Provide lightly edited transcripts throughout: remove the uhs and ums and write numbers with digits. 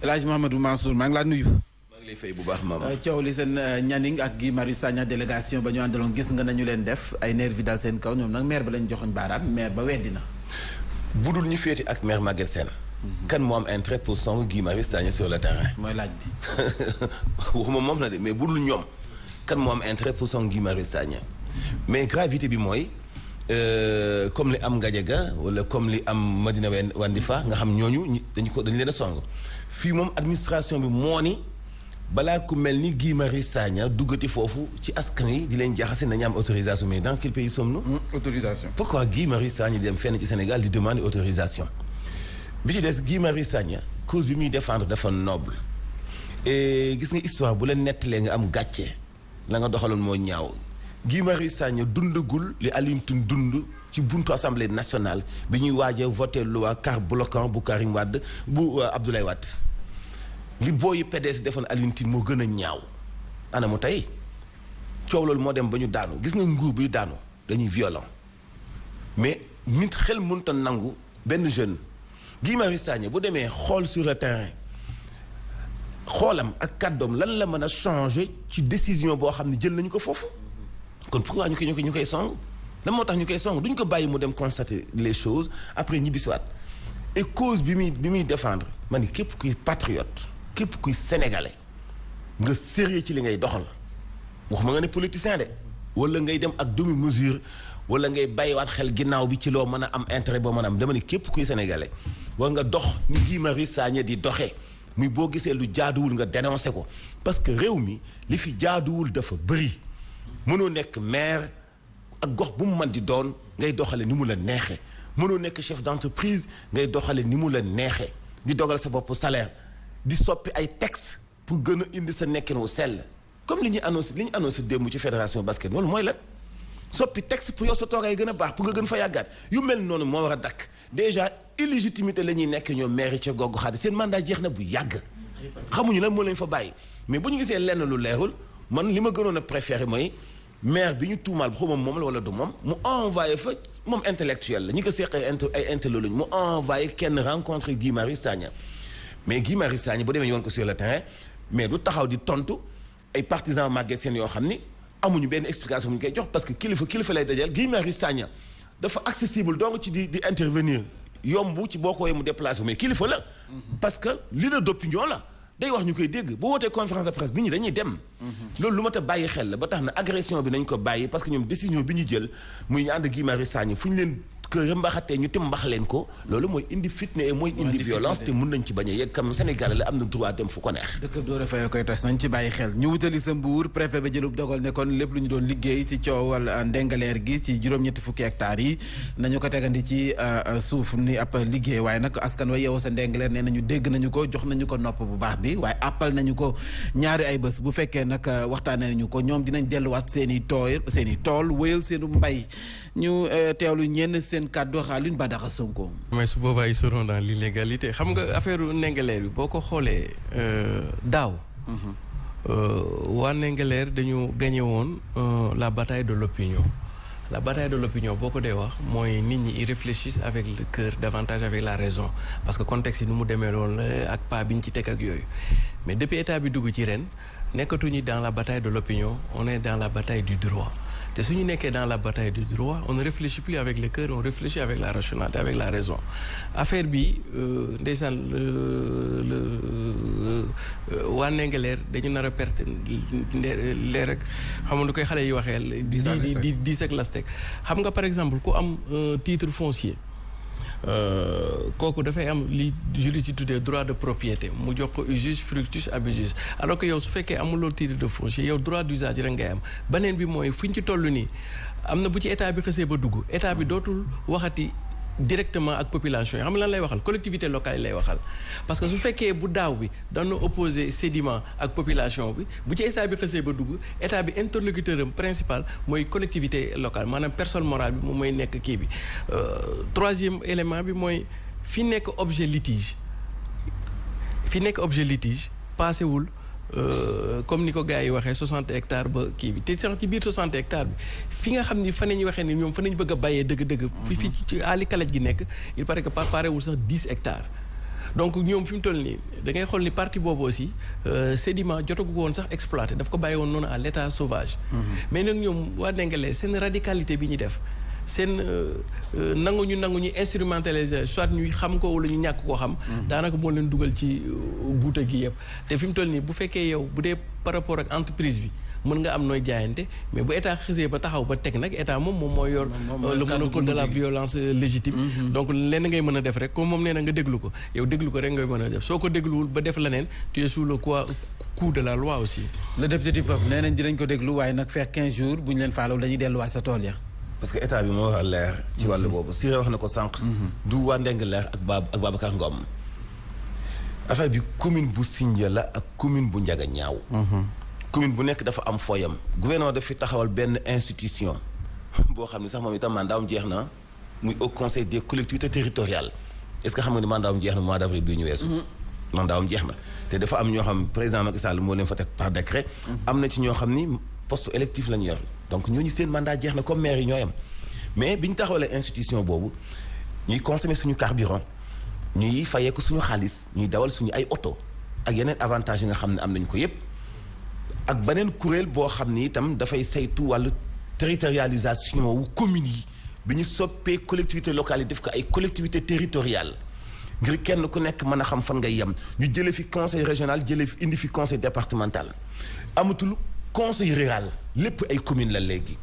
El Hadj Mouhamadou Mansour maa ngi laa nuyu. maa ngi lay fay bu baax maam. coow li seen Nianing ak Guy Marius Sagna délégation ba ñu àndaloon gis nga nañu leen def ay nervi dal seen kaw ñoom nag maire ba lañ joxoñ baaraam maire ba weddi na. budul ñu féeti ak maire Maguette Sène. kan moo am intérêt pour song Guy Marius Sagna sur le terrain. mooy laaj bi. waxuma moom la de mais budul ñoom kan moo am intérêt pour song Guy Marius Sagna mais gravité bi mooy comme li am Ngadiaga wala comme li am Madina Wandifa nga xam ñooñu dañu leen a song fii moom administration bi moo ni balaa ku mel ni Guy Marius Sagna duggati foofu ci askan wi di leen jaxase nañu am autorisation mais dans quel pays sommes-nous? Autorisation. Pourquoi Guy Marius Sagna di dem fenn ci Sénégal di demander autorisation bi ci des Guy Marius Sagna cause bi muy défendre dafa noble et gis nga histoire bu la nettalee nga am gàcce la nga doxaloon moo ñaaw Guy Marius Sagna dundagul li Alioune Tine dund ci buntu assemblée nationale bi ñuy waaj a voté loi car bloquant bu Karim Wade bu Abdoulaye Wade li booyu PDS defoon Alioune Tine moo gën a ñaaw ana mu tey coow loolu moo dem ba ñu daanu gis nga nguur bi daanu dañuy violent mais nit xel mënta nangu benn jeune Guy Marius Sagna bu demee xool sur le terrain xoolam ak kàddoom lan la mën a changer ci décision boo xam ne jël nañu ko foofu kon pourquoi ñu koy song lan moo tax ñu koy song duñ ko bàyyi mu dem constater les choses après ñibbisiwaat et cause bi muy défendre ma ni képp kuy patriote képp kuy sénégalais nga sérieux ci li ngay doxal waxuma nga ne politicien de wala ngay dem ak demi mesure wala ngay bàyyiwaat xel ginnaaw bi ci loo mën a am intérêt boo mën a am dama ni képp kuy sénégalais war nga dox ni Guy Marius Sagna di doxee muy boo gisee lu jaaduwul nga dénoncé ko parce que réew mi li fi jaaduwul dafa bëri mënoo nekk maire ak gox bu mu mën di doon ngay doxale ni mu la neexee mënoo nekk chef d'entreprise ngay doxale ni mu la neexee di dogal sa bopp salaire di soppi ay texte pour gën a indi sa nekkin wu sell comme li ñu annoncé démb ci fédération basket loolu mooy lan soppi texte pour yow sa toogaay gën a baax pour nga gën fa yàggaat yu mel noonu moo war a dakk déjà illégitimité la ñuy nekk ñoom maire yi ca goggu xaadi seen mandat jeex na bu yàgg xamuñu lan moo leen fa bàyyi mais bu ñu gisee lenn lu leerul man li ma gënoon a préféré mooy maire bi ñu tuumaal xaw ma moom la wala du moom mu envoyé fa moom intellectuel la ñi ko seq ay intello lañu mu envoyé kenn rencontré Guy Marius Sagna mais Guy Marius Sagna bu demee yoon ko sur le terrain mais du taxaw di tontu ay partisans Maguette Sène yoo xam ni amuñu benn explication bu ñu koy jox parce que kilifa lay dajal Guy Marius Sagna dafa accessible donc ci di intervenir yomb ci boo ko woowee mu déplacé mais kilifa la. parce que leader d'opinion la day wax ñu koy dégg boo wootee conférence de presse nit ñi dañuy dem. loolu lu mat a bàyyi xel la ba tax na agression bi nañ ko bàyyi parce que ñoom décision bi ñu jël muy ñu ànd Guy Marius Sagna fu ñu leen kër mbaxatee ñu timbax leen ko loolu mooy indi fitne et mooy indi violence te mun nañ ci bañ a yegg comme Sénégal la am na droit dem fu ko neex. dëkk doo refee koy tas nañ ci bàyyi xel ñu wutali sa Mbuur préfet ba jëlub dogal ne kon lépp lu ñu doon liggéey ci coowal ndengaleer gi ci juróom-ñetti fukki hectares yi nañu ko tegandi ci suuf ni ab liggéey waaye nag askan wa yeewoo sa ndengaleer nee nañu dégg nañu ko jox nañu ko nopp bu baax bi waaye appal nañu ko ñaari ay bés bu fekkee nag waxtaanee ñu ko ñoom dinañ delluwaat seen i tool wéyal seenu mbay ñu teewlu ñenn seen kàddu Xaalin Badara Sonko. mais su boobaa ils seront dans l'illégalité xam nga affaire Ndingler bi boo ko xoolee daaw. waa Ndingler dañu gagné woon la bataille de l'opinion. La bataille de l'opinion boo ko dee wax mooy nit ñi ils réfléchissent avec le cœur davantage avec la raison parce que contexte yi nu mu demee loolu la ak pas bi ñu ci teg ak yooyu mais depuis état bi dugg ci ren nekkatuñu dans la bataille de l'opinion on est dans la bataille du droit te suñu nekkee dans la bataille du droit on ne réfléchit plus avec le cœur on réfléchit avec la rationalité avec la raison affaire bi ndeysaan waa Ndingler dañu nar a perte leer rek xam nga lu koy xale yi waxee di diis ak lastek xam nga par exemple ku am titre foncier kooku dafay am li juriste yi tuddee droit de propriété mu jox ko usufructus fructus abusus alors que yow su fekkee amuloo titre de foncier yow droit d'usage rek ngay am beneen bi mooy fu ñu ci toll nii am na bu ci état bi xësee ba dugg état bi dootul waxati directement ak population yi xam nga lan lay waxal collectivité locale yi lay waxal parce que su fekkee bu daaw bi dañu opposé sédiment ak population bi bu ci état bi xësee ba dugg état bi interlocuteur am principal mooy collectivité locale maanaam personne morale bi moom mooy nekk kii bi troisième élément bi mooy fi nekk objet litige paasewul comme ni ko gars yi waxee 60 hectares ba kii bi te sax ci biir 60 hectares bi fi nga xam ni fa nañu waxee ni ñoom fa nañu bëgg a bàyyee dëgg-dëgg fi ci àlli kalaj gi nekk il paraît que parewul sax 10 hectares donc ñoom fi mu toll nii da ngay xool ni partie boobu aussi sédiment jotagu ko woon sax exploité daf ko bàyyi woon noonu à l'état sauvage. mais nag ñoom waa Ndingler seen radicalité bi ñu def seen nangu ñu instrumentaliser soit ñuy xam ko wala ñu ñàkk koo xam. daanaka moo leen dugal ci guute gi yëpp te fi mu toll nii bu fekkee yow bu dee par rapport ak entreprise bi. mën nga am nooy jaayante mais bu état xësee ba taxaw ba teg nag état moom mooy yor le monopole de la violence légitime donc lenn ngay mën a def rek comme moom nee na nga déglu ko yow déglu ko rek ngay mën a def soo ko dégluwul ba def leneen tu es sous le coup de la loi aussi le député du peuple nee nañ dinañ ko déglu waaye nag feex 15 jours bu ñu leen faalul dañuy delluwaat sa tool ya parce que état bi moo war a leer ci wàllu boobu Siré wax na ko sànq du waa Ndingler ak Babacar Ngom affaire bi commune bu Sindia la ak commune bu Ndiaganiao commune bu nekk dafa am fooyam gouvernement daf fi taxawal benn institution boo xam ne sax moom itam mandaawam jeex na muy au conseil des collectivités territoriales est-ce que xam nga ni mandaawam jeex na mois d'avril bii ñu weesu mandaawam jeex na te dafa am ñoo xam président Macky Sall moo leen fa teg par décret am na ci ñoo xam ni poste électif la ñu yor donc ñooñu seen mandat jeex na comme maire yi ñooy am mais bi ñu taxawalee institution boobu ñuy consommer suñu carburant ñuy fayeeku suñu xaalis ñuy dawal suñu ay oto ak yeneen avantages yi nga xam ne am nañu ko yépp ak beneen kuréel boo xam ni itam dafay saytu wàllu territorialisation wu communes yi bi ñu soppee collectivités locales yi def ko ay collectivités territoriales ngir kenn ku nekk mën a xam fan ngay yem ñu jëlee fi conseil régional jëlee fi indi fi conseil départemental amatul conseil rural lépp ay communes la léegi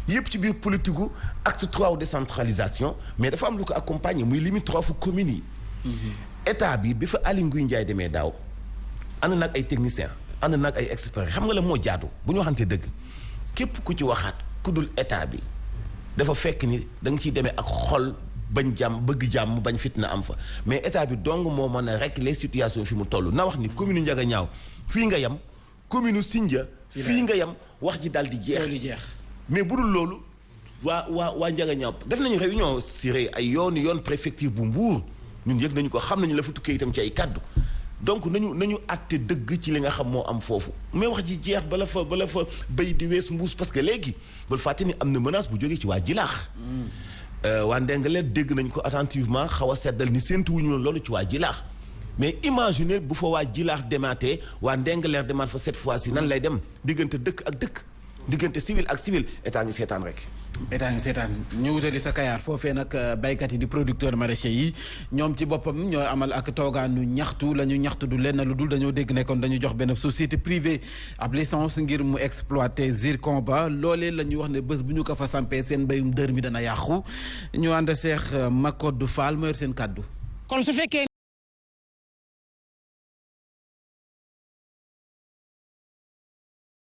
yépp ci biir politique gu acte 3 wu décentralisation mais dafa am lu ko accompagner muy limite 3 fu communes yi état bi fa Aly Ngouille Ndiaye demee daaw ànd nag ay techniciens ànd nag ay experts xam nga la moo jaadu bu ñu waxante dëgg képp ku ci waxaat ku dul état bi dafa fekk ni da nga ciy demee ak xol bañ jàmm bëgg jàmm bañ fitna am fa mais état bi dong moo mën a régler situation fi mu toll na wax ni commune Ndiaganiao fii nga yem commune Sindia fii nga yem wax ji daal di jeex mais bu dul loolu waa Ndiaganiao def nañu réunion Siré ay yoon préfecture bu Mbour ñun yëg nañu ko xam nañu la fa tukkee itam ci ay kaddu donc nañu àtte dëgg ci li nga xam moo am foofu mais wax ji jeex bala fa béy di wees mbuus parce que léegi bul fàtte ni am na menace bu jógee ci waa Jilaax waa Ndingler dégg nañ ko attentivement xaw a seddal ni séentu wuñu loolu ci waa Jilaax mais imaginez bu fa waa Jilaax demaatee waa Ndingler demaat fa cette fois-ci nan lay dem diggante dëkk ak dëkk diggante civil ak civil état ngi seetaan rek état ngi seetaan ñu wutali sa Kayaar foofee nag baykat yi di producteur maraîcher yi ñoom ci boppam ñoo amal ak toogaanu ñaxtu la ñu ñaxtu du lenn lu dul dañoo dégg ne kon dañu jox benn société privée ab licence ngir mu exploiter zircon ba loolee la ñu wax ne bés bu ñu ko fa sampee seen mbéyum dër mi dana yàqu ñu ànd seex Makodou Fall mooy seen kàddu kon su fekkee